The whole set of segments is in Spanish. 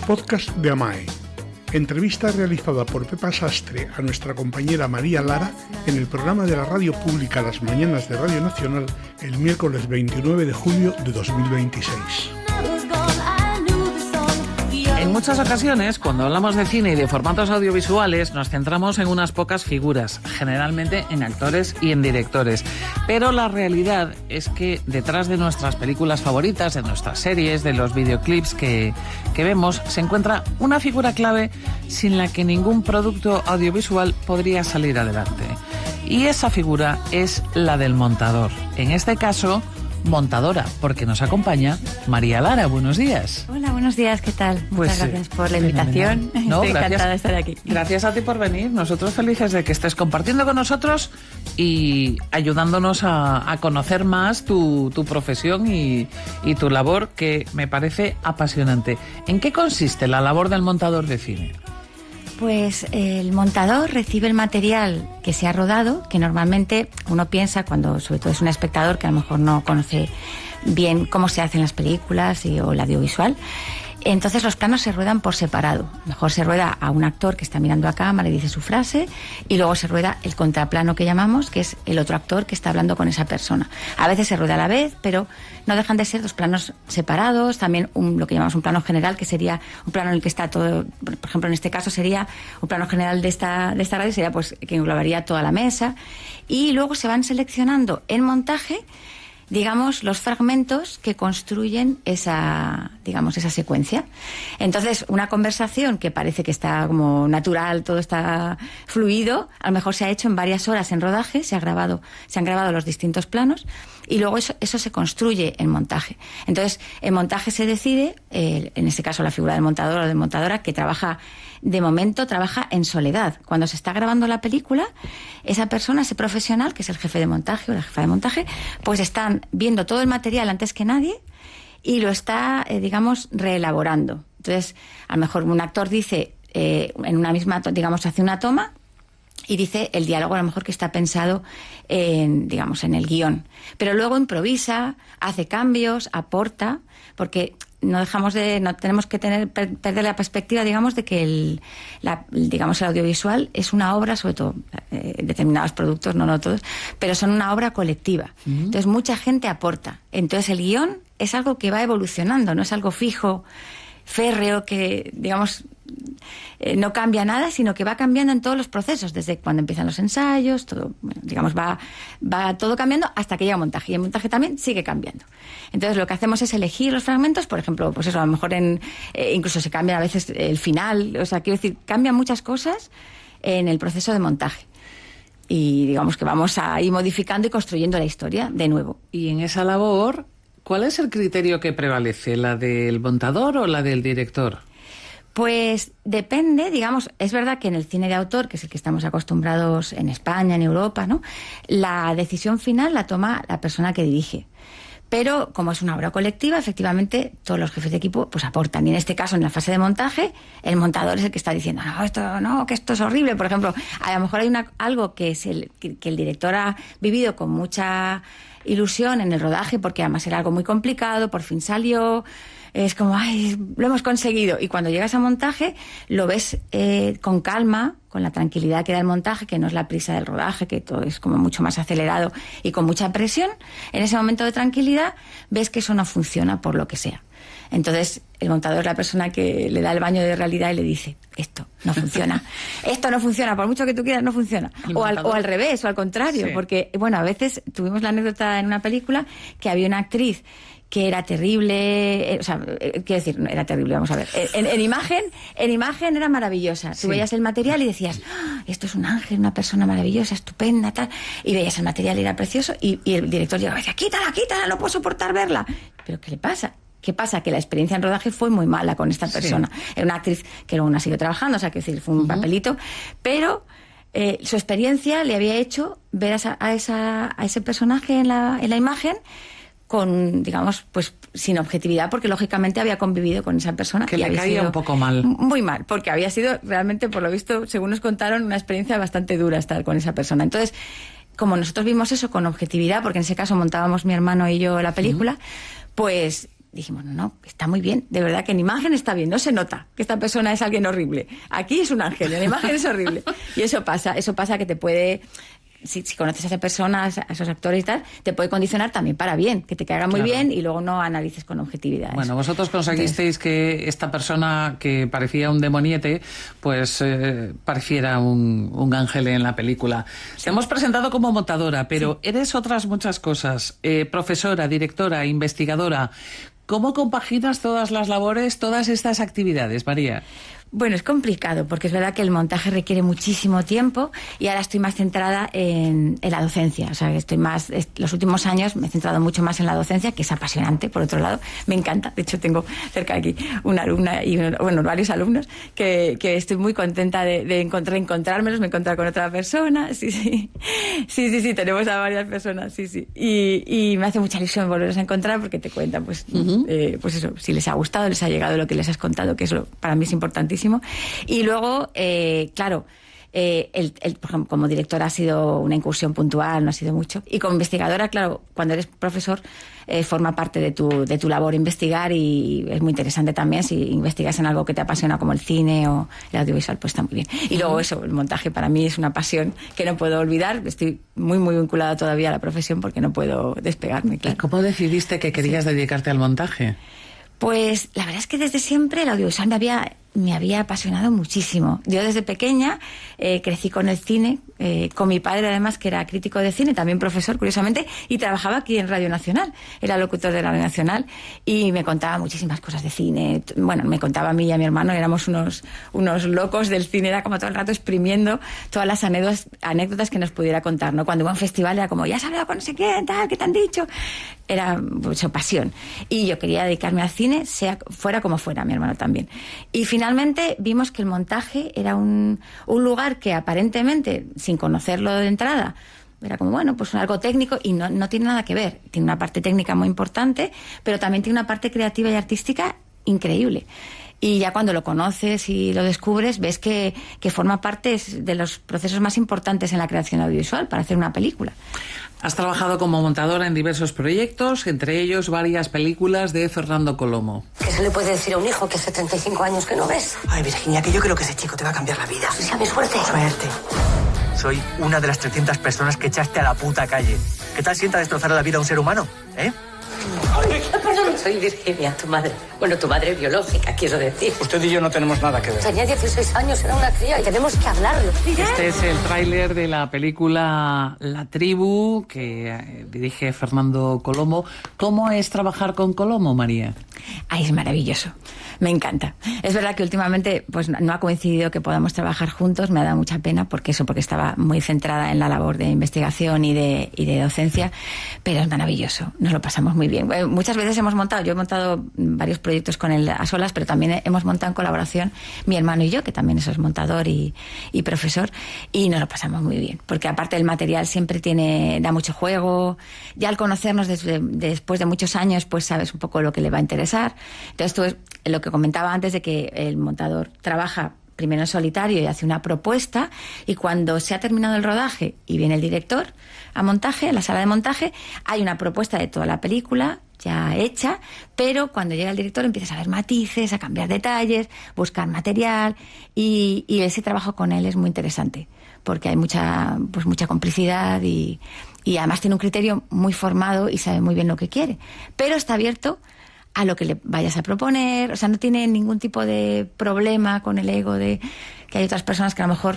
podcasts de AMAE. Entrevista realizada por Pepa Sastre a nuestra compañera María Lara en el programa de la radio pública Las Mañanas de Radio Nacional el miércoles 29 de julio de 2026. En muchas ocasiones, cuando hablamos de cine y de formatos audiovisuales, nos centramos en unas pocas figuras, generalmente en actores y en directores. Pero la realidad es que detrás de nuestras películas favoritas, de nuestras series, de los videoclips que vemos, se encuentra una figura clave sin la que ningún producto audiovisual podría salir adelante. Y esa figura es la del montador. En este caso, montadora, porque nos acompaña María Lara. Buenos días. Hola, buenos días, ¿qué tal? Muchas gracias por la invitación. No, Estoy encantada de estar aquí. Gracias a ti por venir. Nosotros felices de que estés compartiendo con nosotros y ayudándonos a conocer más tu profesión y tu labor, que me parece apasionante. ¿En qué consiste la labor del montador de cine? Pues el montador recibe el material que se ha rodado, que normalmente uno piensa, cuando sobre todo es un espectador que a lo mejor no conoce bien cómo se hacen las películas o el audiovisual. Entonces los planos se ruedan por separado. Mejor se rueda a un actor que está mirando a cámara y dice su frase, y luego se rueda el contraplano que llamamos, que es el otro actor que está hablando con esa persona. A veces se rueda a la vez, pero no dejan de ser dos planos separados. También lo que llamamos un plano general, que sería un plano en el que está todo. Por ejemplo, en este caso sería un plano general de esta radio, sería pues que englobaría toda la mesa. Y luego se van seleccionando en montaje, digamos, los fragmentos que construyen esa secuencia. Entonces, una conversación que parece que está como natural, todo está fluido, a lo mejor se ha hecho en varias horas en rodaje, se han grabado los distintos planos, y luego eso se construye en montaje. Entonces, en montaje se decide, en este caso la figura del montador o de montadora, que de momento trabaja en soledad. Cuando se está grabando la película, esa persona, ese profesional, que es el jefe de montaje o la jefa de montaje, pues están viendo todo el material antes que nadie y lo está, reelaborando. Entonces, a lo mejor un actor dice, en una misma, hace una toma y dice el diálogo a lo mejor que está pensado en el guión. Pero luego improvisa, hace cambios, aporta, porque no tenemos que perder la perspectiva, de que el audiovisual es una obra, sobre todo determinados productos, no todos, pero son una obra colectiva. Entonces mucha gente aporta. Entonces el guión es algo que va evolucionando, no es algo fijo, férreo, que no cambia nada, sino que va cambiando en todos los procesos, desde cuando empiezan los ensayos, todo, va todo cambiando hasta que llega a montaje, y el montaje también sigue cambiando. Entonces lo que hacemos es elegir los fragmentos, por ejemplo, pues eso, a lo mejor incluso se cambia a veces el final, cambian muchas cosas en el proceso de montaje. Y digamos que vamos a ir modificando y construyendo la historia de nuevo. Y en esa labor, ¿cuál es el criterio que prevalece? ¿La del montador o la del director? Pues depende, es verdad que en el cine de autor, que es el que estamos acostumbrados en España, en Europa, ¿no?, la decisión final la toma la persona que dirige. Pero como es una obra colectiva, efectivamente todos los jefes de equipo pues aportan. Y en este caso, en la fase de montaje, el montador es el que está diciendo que esto es horrible. Por ejemplo, a lo mejor hay algo que el director ha vivido con mucha ilusión en el rodaje, porque además era algo muy complicado, por fin salió. Es como, lo hemos conseguido. Y cuando llegas a montaje, lo ves con calma, con la tranquilidad que da el montaje, que no es la prisa del rodaje, que todo es como mucho más acelerado y con mucha presión. En ese momento de tranquilidad, ves que eso no funciona por lo que sea. Entonces, el montador es la persona que le da el baño de realidad y le dice, esto no funciona. Esto no funciona, por mucho que tú quieras, no funciona. O al revés, o al contrario. Sí. Porque, a veces tuvimos la anécdota en una película que había una actriz que era terrible, no era terrible, vamos a ver. En imagen era maravillosa. Sí. Tú veías el material y decías, esto es un ángel, una persona maravillosa, estupenda, tal. Y veías el material y era precioso. Y el director llegaba y decía, quítala, no puedo soportar verla. ¿Pero qué le pasa? ¿Qué pasa? Que la experiencia en rodaje fue muy mala con esta persona. Sí. Era una actriz que luego no ha seguido trabajando, fue un papelito, pero su experiencia le había hecho ver a ese personaje en la imagen con, pues sin objetividad, porque lógicamente había convivido con esa persona. Que le caía un poco mal. Muy mal, porque había sido realmente, por lo visto, según nos contaron, una experiencia bastante dura estar con esa persona. Entonces, como nosotros vimos eso con objetividad, porque en ese caso montábamos mi hermano y yo la película, pues dijimos, no, está muy bien, de verdad que en imagen está bien, no se nota que esta persona es alguien horrible. Aquí es un ángel, en imagen es horrible. Y eso pasa que te puede... Si conoces a esas personas, a esos actores y tal, te puede condicionar también para bien, que te caiga muy bien y luego no analices con objetividad. Bueno, vosotros conseguisteis que esta persona que parecía un demoniete, pues pareciera un ángel en la película. Te hemos presentado como montadora, pero eres otras muchas cosas. Profesora, directora, investigadora. ¿Cómo compaginas todas las labores, todas estas actividades, María? Bueno, es complicado porque es verdad que el montaje requiere muchísimo tiempo y ahora estoy más centrada en la docencia. O sea, los últimos años me he centrado mucho más en la docencia, que es apasionante, por otro lado. Me encanta. De hecho, tengo cerca de aquí una alumna y, varios alumnos que estoy muy contenta de encontrármelos. Me he encontrado con otra persona. Sí. Tenemos a varias personas, sí. Y me hace mucha ilusión volverlos a encontrar porque te cuentan, pues eso, si les ha gustado, les ha llegado lo que les has contado, que eso para mí es importantísimo. Y luego, claro, por ejemplo, como directora ha sido una incursión puntual, no ha sido mucho. Y como investigadora, claro, cuando eres profesor, forma parte de tu labor investigar y es muy interesante también. Si investigas en algo que te apasiona como el cine o el audiovisual, pues está muy bien. Y luego eso, el montaje para mí es una pasión que no puedo olvidar. Estoy muy, muy vinculada todavía a la profesión porque no puedo despegarme, claro. ¿Y cómo decidiste que querías dedicarte al montaje? Pues la verdad es que desde siempre el audiovisual me había apasionado muchísimo. Yo desde pequeña crecí con el cine, con mi padre además, que era crítico de cine, también profesor, curiosamente, y trabajaba aquí en Radio Nacional. Era locutor de Radio Nacional y me contaba muchísimas cosas de cine. Bueno, me contaba a mí y a mi hermano, éramos unos locos del cine, era como todo el rato exprimiendo todas las anécdotas que nos pudiera contar, ¿no? Cuando iba a un festival era como, ya has hablado con no sé quién, tal, ¿qué te han dicho? Era mucha pasión. Y yo quería dedicarme al cine, fuera como fuera, mi hermano también. Y finalmente vimos que el montaje era un lugar que aparentemente, sin conocerlo de entrada, era como, bueno, pues algo técnico y no tiene nada que ver. Tiene una parte técnica muy importante, pero también tiene una parte creativa y artística increíble. Y ya cuando lo conoces y lo descubres, ves que forma parte de los procesos más importantes en la creación audiovisual para hacer una película. Has trabajado como montadora en diversos proyectos, entre ellos varias películas de Fernando Colomo. ¿Qué se le puede decir a un hijo que hace 35 años que no ves? Ay, Virginia, que yo creo que ese chico te va a cambiar la vida. Si sabes suerte. Suerte. Soy una de las 300 personas que echaste a la puta calle. ¿Qué tal sienta destrozar la vida a un ser humano? Perdón, soy Virginia, tu madre. Bueno, tu madre biológica, quiero decir. Usted y yo no tenemos nada que ver. Tenía 16 años, era una cría y tenemos que hablarlo. Este es el tráiler de la película La Tribu, que dirige Fernando Colomo. ¿Cómo es trabajar con Colomo, María? Ay, es maravilloso. Me encanta. Es verdad que últimamente pues no ha coincidido que podamos trabajar juntos, me ha dado mucha pena porque estaba muy centrada en la labor de investigación y de docencia, pero es maravilloso, nos lo pasamos muy bien. Muchas veces yo he montado varios proyectos con él a solas, pero también hemos montado en colaboración mi hermano y yo, que también es montador y profesor, y nos lo pasamos muy bien, porque aparte el material siempre da mucho juego, ya al conocernos después de muchos años, pues sabes un poco lo que le va a interesar. Entonces tú, lo que comentaba antes de que el montador trabaja primero en solitario y hace una propuesta, y cuando se ha terminado el rodaje y viene el director a montaje, a la sala de montaje, hay una propuesta de toda la película ya hecha, pero cuando llega el director empiezas a ver matices, a cambiar detalles, buscar material, y ese trabajo con él es muy interesante porque hay mucha complicidad y además tiene un criterio muy formado y sabe muy bien lo que quiere, pero está abierto a lo que le vayas a proponer, o sea, no tiene ningún tipo de problema con el ego de que hay otras personas que a lo mejor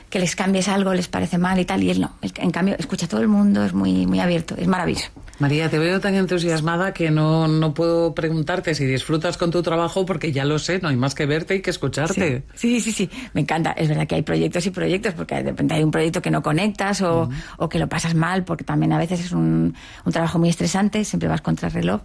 que les cambies algo les parece mal y tal, y él no. En cambio, escucha a todo el mundo, es muy, muy abierto, es maravilloso. María, te veo tan entusiasmada que no puedo preguntarte si disfrutas con tu trabajo, porque ya lo sé, no hay más que verte y que escucharte. Sí, me encanta. Es verdad que hay proyectos y proyectos, porque de repente hay un proyecto que no conectas o que lo pasas mal, porque también a veces es un trabajo muy estresante, siempre vas contra el reloj.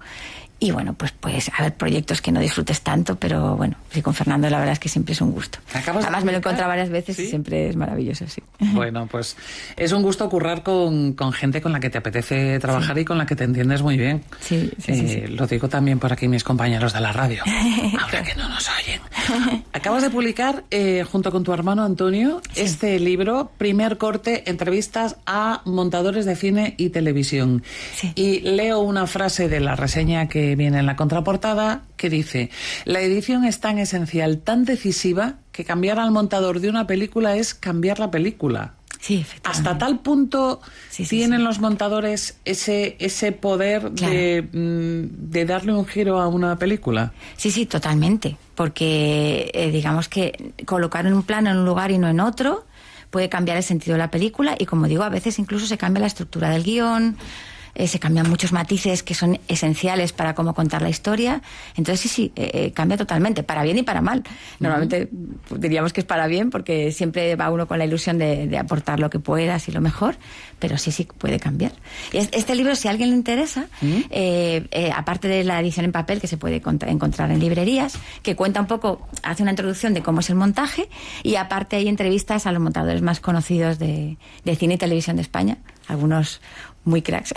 Y bueno, pues haber proyectos que no disfrutes tanto, pero bueno, sí, con Fernando la verdad es que siempre es un gusto. Además me lo he encontrado varias veces, ¿sí? Y siempre es maravilloso, sí. Bueno, pues es un gusto currar con gente con la que te apetece trabajar, sí, y con la que te entiendes muy bien. Sí. Lo digo también por aquí mis compañeros de la radio, ahora que no nos oyen. Acabas de publicar, junto con tu hermano Antonio, sí, este libro, Primer Corte, entrevistas a montadores de cine y televisión. Sí. Y leo una frase de la reseña que viene en la contraportada, que dice: la edición es tan esencial, tan decisiva, que cambiar al montador de una película es cambiar la película. Sí, efectivamente. Hasta tal punto tienen sí. los montadores ese poder, claro, de darle un giro a una película. Sí, totalmente. Porque digamos que colocar en un plano en un lugar y no en otro puede cambiar el sentido de la película, y como digo, a veces incluso se cambia la estructura del guión, se cambian muchos matices que son esenciales para cómo contar la historia. Entonces sí, cambia totalmente, para bien y para mal. Normalmente diríamos que es para bien, porque siempre va uno con la ilusión de aportar lo que puedas y lo mejor, pero sí puede cambiar. Y este libro, si a alguien le interesa, aparte de la edición en papel, que se puede encontrar en librerías, que cuenta un poco, hace una introducción de cómo es el montaje, y aparte hay entrevistas a los montadores más conocidos de cine y televisión de España, algunos muy cracks,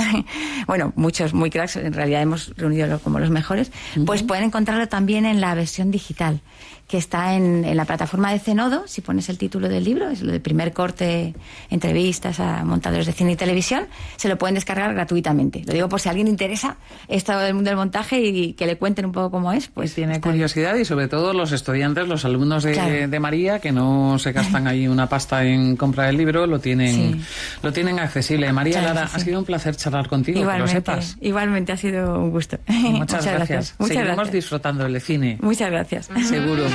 bueno, muchos muy cracks, en realidad hemos reunido como los mejores, pues pueden encontrarlo también en la versión digital, que está en la plataforma de Zenodo. Si pones el título del libro, es lo de primer corte, entrevistas a montadores de cine y televisión, se lo pueden descargar gratuitamente. Lo digo por si a alguien le interesa esto del mundo del montaje y que le cuenten un poco cómo es, pues tiene curiosidad, y sobre todo los estudiantes, los alumnos de María, que no se gastan ahí una pasta en comprar el libro, lo tienen accesible. María Lara, ha sido un placer charlar contigo, igualmente, que lo sepas. Igualmente, ha sido un gusto. Muchas gracias. Muchas Seguiremos gracias. disfrutando del cine. Muchas gracias. Seguro.